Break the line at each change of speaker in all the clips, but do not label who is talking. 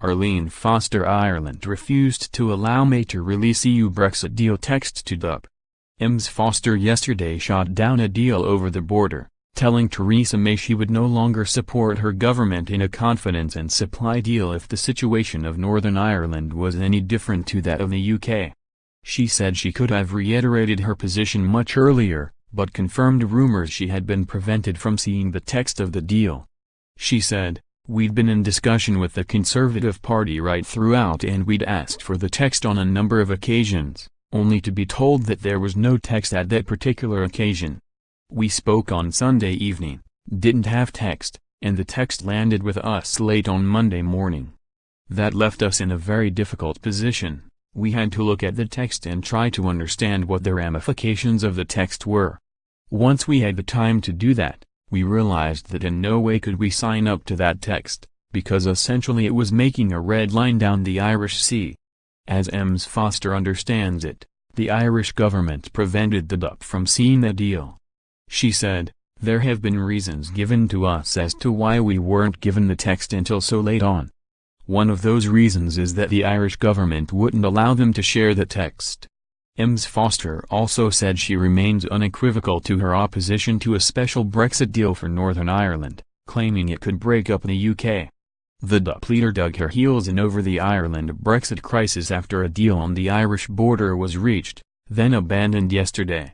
Arlene Foster Ireland refused to allow May to release EU Brexit deal text to DUP. Ms Foster yesterday shot down a deal over the border, telling Theresa May she would no longer support her government in a confidence and supply deal if the situation of Northern Ireland was any different to that of the UK. She said she could have reiterated her position much earlier, but confirmed rumours she had been prevented from seeing the text of the deal. She said, "We'd been in discussion with the Conservative Party right throughout and we'd asked for the text on a number of occasions, only to be told that there was no text at that particular occasion. We spoke on Sunday evening, didn't have text, and the text landed with us late on Monday morning. That left us in a very difficult position. We had to look at the text and try to understand what the ramifications of the text were. Once we had the time to do that, we realized that in no way could we sign up to that text, because essentially it was making a red line down the Irish Sea. As Ms Foster understands it, the Irish government prevented the DUP from seeing the deal. She said, "There have been reasons given to us as to why we weren't given the text until so late on. One of those reasons is that the Irish government wouldn't allow them to share the text." Ms Foster also said she remains unequivocal to her opposition to a special Brexit deal for Northern Ireland, claiming it could break up the UK. The DUP leader dug her heels in over the Ireland Brexit crisis after a deal on the Irish border was reached, then abandoned yesterday.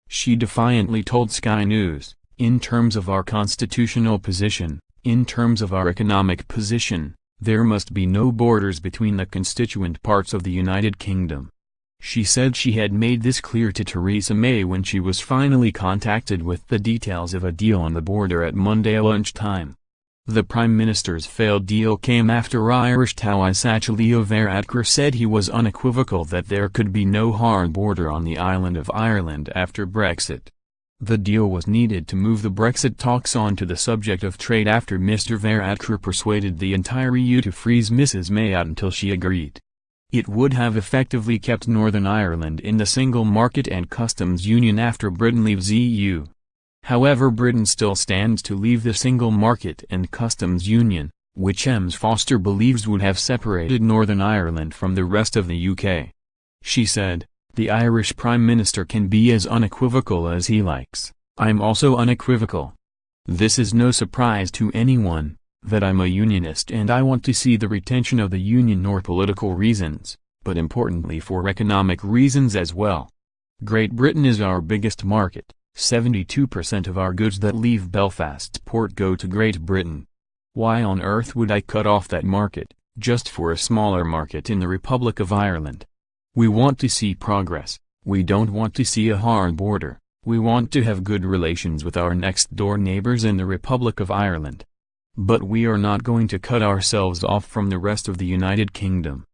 She defiantly told Sky News, "In terms of our constitutional position, in terms of our economic position, there must be no borders between the constituent parts of the United Kingdom." She said she had made this clear to Theresa May when she was finally contacted with the details of a deal on the border at Monday lunchtime. The Prime Minister's failed deal came after Irish Taoiseach Leo Varadkar said he was unequivocal that there could be no hard border on the island of Ireland after Brexit. The deal was needed to move the Brexit talks on to the subject of trade after Mr Varadkar persuaded the entire EU to freeze Mrs May out until she agreed. It would have effectively kept Northern Ireland in the single market and customs union after Britain leaves EU. However, Britain still stands to leave the single market and customs union, which Ms Foster believes would have separated Northern Ireland from the rest of the UK. She said, "The Irish Prime Minister can be as unequivocal as he likes. I'm also unequivocal. This is no surprise to anyone, that I'm a unionist and I want to see the retention of the union for political reasons, but importantly for economic reasons as well. Great Britain is our biggest market. 72% of our goods that leave Belfast port go to Great Britain. Why on earth would I cut off that market, just for a smaller market in the Republic of Ireland? We want to see progress, we don't want to see a hard border, we want to have good relations with our next-door neighbours in the Republic of Ireland. But we are not going to cut ourselves off from the rest of the United Kingdom."